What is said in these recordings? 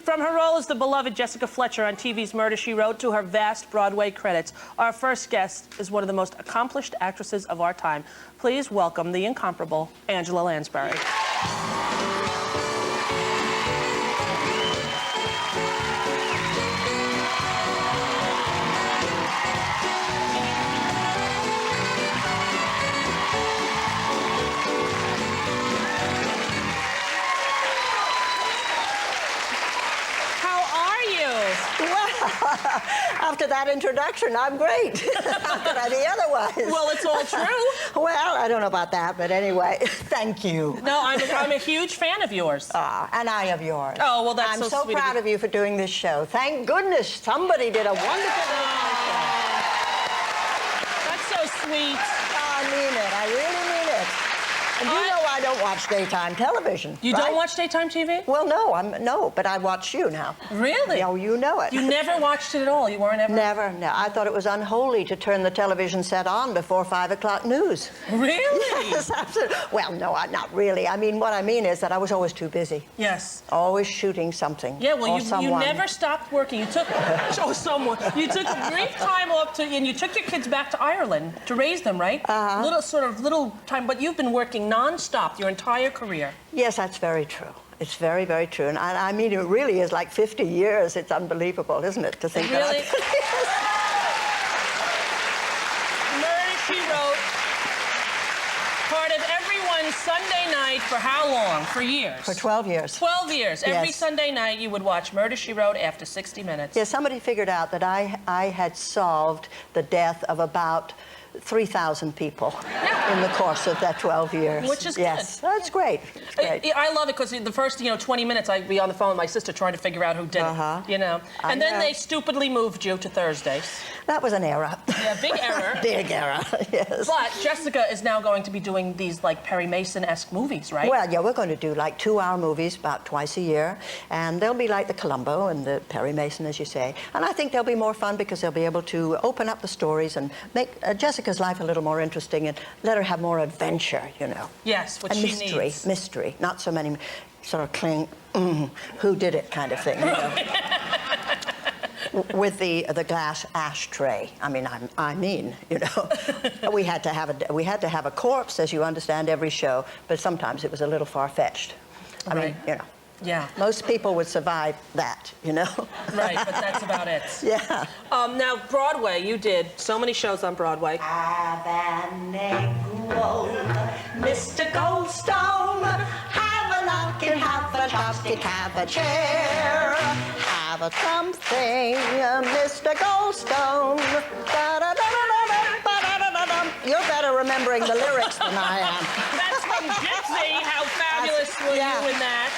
From her role as the beloved Jessica Fletcher on TV's Murder, She Wrote to her vast Broadway credits, our first guest is one of the most accomplished actresses of our time. Please welcome the incomparable Angela Lansbury. After that introduction, I'm great. How could I be otherwise? Well, it's all true. Well, I don't know about that, but anyway, thank you. No, I'm a huge fan of yours. And I of yours. Oh, well, that's I'm so so proud of you for doing this show. Thank goodness somebody did a wonderful job. That's so sweet. I mean it. I really mean it. And you know I don't watch daytime television. You don't watch daytime TV? Well, no, but I watch you now. Really? Oh, you know it. You never watched it at all? You weren't ever? Never, no. I thought it was unholy to turn the television set on before 5 o'clock news. Really? Yes, absolutely. Well, no, not really. I mean, what I mean is that I was always too busy. Yes. Always shooting something. Yeah, well, you someone. never stopped working. You took, you took a brief time off and you took your kids back to Ireland to raise them, right? Little time, but you've been working non-stop your entire career. Yes, that's very true. It's very, very true. And I mean, it really is like 50 years. It's unbelievable, isn't it, to think really? that Murder, She Wrote, part of everyone's Sunday night for how long? For years? For 12 years. 12 years. Yes. Every Sunday night you would watch Murder, She Wrote after 60 minutes. Yeah, somebody figured out that I had solved the death of about 3,000 people in the course of that 12 years. Which is yes. good. That's great. It's great. I love it because the first, 20 minutes I'd be on the phone with my sister trying to figure out who did it, And then they stupidly moved you to Thursdays. That was an error. Yeah, big error. Big error, yes. But Jessica is now going to be doing these, like, Perry Mason-esque movies, right? Well, yeah, we're going to do, like, 2-hour movies about twice a year. And they'll be like the Columbo and the Perry Mason, as you say. And I think they'll be more fun because they'll be able to open up the stories and make Jessica's life a little more interesting and let her have more adventure, Yes, what and she mystery, needs. Mystery, not so many sort of who did it kind of thing, With the glass ashtray. I mean, we had to have a corpse, as you understand, every show, but sometimes it was a little far-fetched. I mean, Yeah. Most people would survive that, Right, but that's about it. Yeah. Now, Broadway, you did so many shows on Broadway. Have an negro, Mr. Goldstone. Have a napkin, have a chopstick, have a chair. Have a something, Mr. Goldstone. You're better remembering the lyrics than I am. That's from Gypsy. How fabulous were you in that?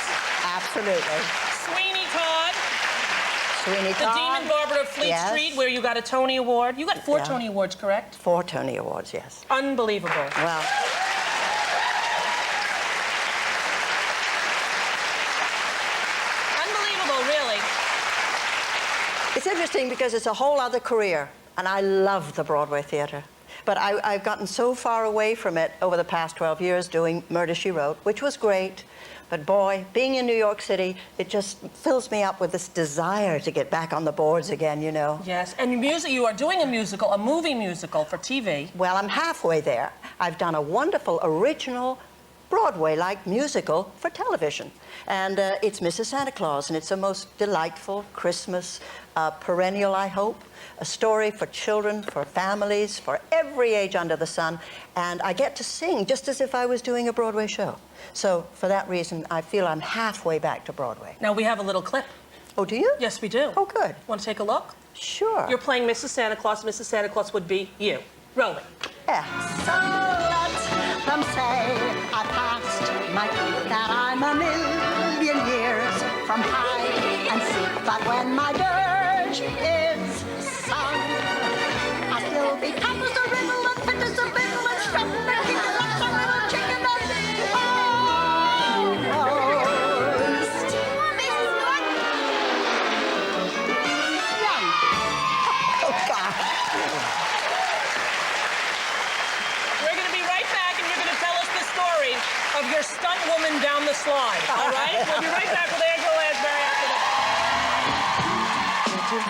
Absolutely. Sweeney Todd. Sweeney Todd. The Demon Barber of Fleet Street, where you got a Tony Award. You got 4 Tony Awards, correct? 4 Tony Awards, yes. Unbelievable. Well. Unbelievable, really. It's interesting because it's a whole other career, and I love the Broadway theater. But I've gotten so far away from it over the past 12 years doing Murder, She Wrote, which was great. But boy, being in New York City, it just fills me up with this desire to get back on the boards again, Yes, and music, you are doing a musical, a movie musical for TV. Well, I'm halfway there. I've done a wonderful original Broadway-like musical for television. And it's Mrs. Santa Claus, and it's a most delightful Christmas perennial, I hope. A story for children, for families, for every age under the sun. And I get to sing just as if I was doing a Broadway show. So for that reason, I feel I'm halfway back to Broadway. Now, we have a little clip. Oh, do you? Yes, we do. Oh, good. Want to take a look? Sure. You're playing Mrs. Santa Claus. Mrs. Santa Claus would be you. Rolling. Yeah. So let them say I passed my proof that I'm a million years from hide and seek. But when my dirge is sung, I'll still be tough as a riddle and fit as a riddle and strut and keep it like some little chicken and almost young. Oh, God. We're going to be right back, and you're going to tell us the story of your stunt woman down the slide, all right? We'll be right back with Angela Lansbury after that. Back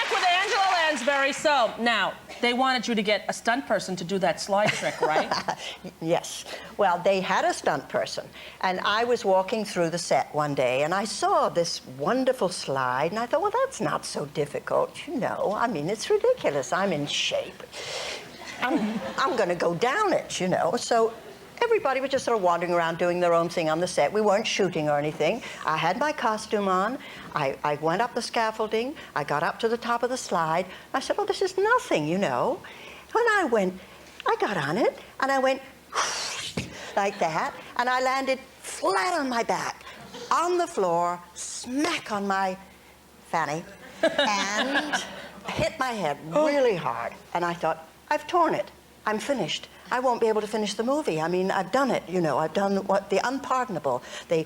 with Angela Lansbury. So, now, they wanted you to get a stunt person to do that slide trick, right? Yes. Well, they had a stunt person, and I was walking through the set one day, and I saw this wonderful slide, and I thought, well, that's not so difficult, you know. I mean, it's ridiculous. I'm in shape. I'm going to go down it, you know. So everybody was just sort of wandering around doing their own thing on the set. We weren't shooting or anything. I had my costume on. I went up the scaffolding. I got up to the top of the slide. I said, oh, this is nothing, you know. When I got on it, and I went like that, and I landed flat on my back, on the floor, smack on my fanny, and hit my head really hard. And I thought, I've torn it. I'm finished. I won't be able to finish the movie. I mean, I've done it, you know. I've done the unpardonable. They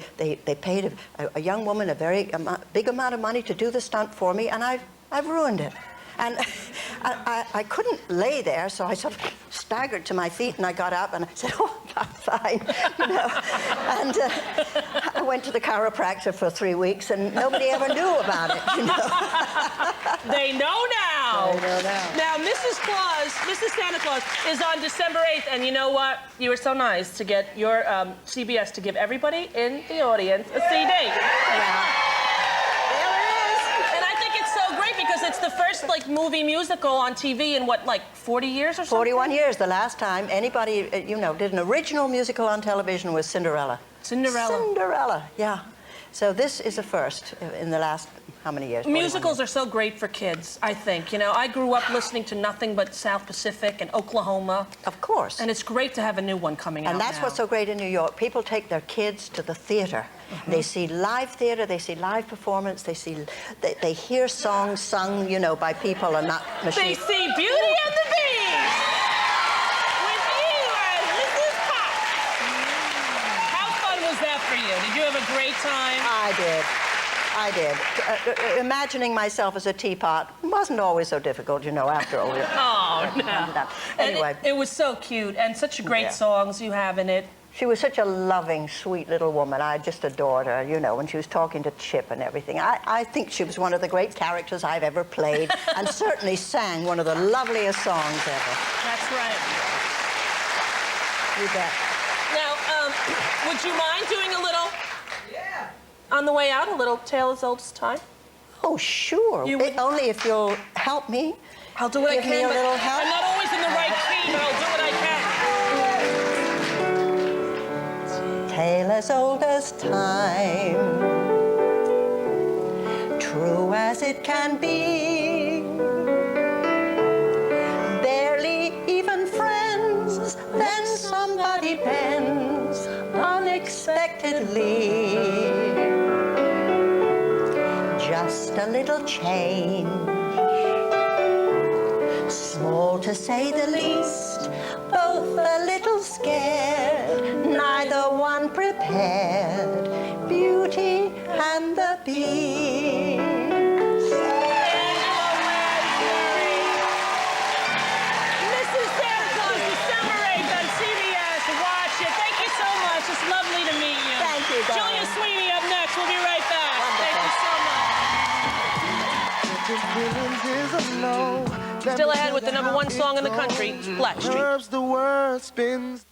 paid a young woman a very big amount of money to do the stunt for me, and I've ruined it. And I couldn't lay there, so I sort of staggered to my feet, and I got up, and I said, oh, I'm fine, you know. And I went to the chiropractor for 3 weeks, and nobody ever knew about it, you know. They know now. They know now. Now, Mrs. Santa Claus, is on December 8th, and you know what? You were so nice to get your CBS to give everybody in the audience a CD. Yeah. Because it's the first, like, movie musical on TV in, what, like, 40 years or something? 41 years. The last time anybody, you know, did an original musical on television was Cinderella. Cinderella, yeah. So this is a first in the last, how many years? Musicals are so great for kids, I think. You know, I grew up listening to nothing but South Pacific and Oklahoma. Of course. And it's great to have a new one coming out And that's now. what's so great in New York. People take their kids to the theater. Mm-hmm. They see live theater, they see live performance, they hear songs sung, you know, by people and not machines. They see Beauty and the Beast with you and Mrs. Potts. How fun was that for you? Did you have a great time? I did. Imagining myself as a teapot wasn't always so difficult, you know, after all. Oh, no. Anyway. It was so cute, and such great songs you have in it. She was such a loving, sweet little woman. I just adored her, you know, when she was talking to Chip and everything. I think she was one of the great characters I've ever played, and certainly sang one of the loveliest songs ever. That's right. You bet. Now, would you mind doing a little... On the way out, a little Tale as Old as Time? Oh, sure. Only if you'll help me. I'll do what I can. Give me a little help. I'm not always in the right key, but I'll do what I can. Tale as old as time, true as it can be. Barely even friends, then somebody bends unexpectedly. Just a little change, small to say the least, both a little scared, neither one prepared, Beauty and the Beast. Mrs. Santa Claus, December 8th on CBS. Watch it. Thank you so much. It's lovely to meet you. Thank you, darling. Julia Sweeney up next. We'll be right back. Wonderful. Thank you so much. Still ahead with the #1 song in the country, Blackstreet. The world spins.